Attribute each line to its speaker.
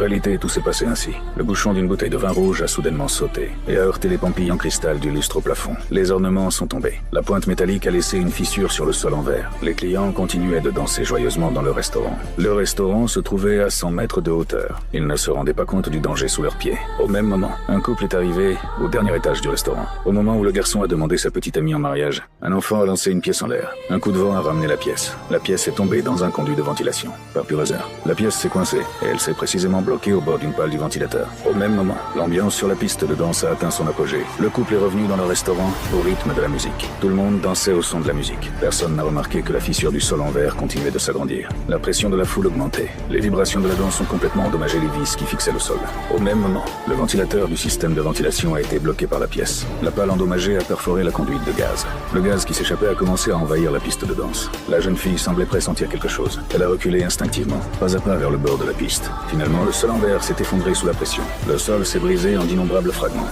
Speaker 1: réalité, tout s'est passé ainsi. Le bouchon d'une bouteille de vin rouge a soudainement sauté et a heurté les pampilles en cristal du lustre au plafond. Les ornements sont tombés. La pointe métallique a laissé une fissure sur le sol en verre. Les clients continuaient de danser joyeusement dans le restaurant. Le restaurant se trouvait à 100 mètres de hauteur. Ils ne se rendaient pas compte du danger sous leurs pieds. Au même moment, un couple est arrivé au dernier étage du restaurant. Au moment où le garçon a demandé sa petite amie en mariage, un enfant a lancé une pièce en l'air. Un coup de vent a ramené la pièce. La pièce est tombée dans un conduit de ventilation. Par pur hasard, la pièce s'est coincée et elle s'est précisément bloquée au bord d'une pale du ventilateur. Au même moment, l'ambiance sur la piste de danse a atteint son apogée. Le couple est revenu dans le restaurant au rythme de la musique. Tout le monde dansait au son de la musique. Personne n'a remarqué que la fissure du sol en verre continuait de s'agrandir. La pression de la foule augmentait. Les vibrations de la danse ont complètement endommagé les vis qui fixaient le sol. Au même moment, le ventilateur du système de ventilation a été bloqué par la pièce. La pale endommagée a perforé la conduite de gaz. Le gaz qui s'échappait a commencé à envahir la piste de danse. La jeune fille semblait pressentir quelque chose. Elle a reculé instinctivement, pas à pas vers le bord de la piste. Finalement, le sol en verre s'est effondré sous la pression. Le sol s'est brisé en d'innombrables fragments.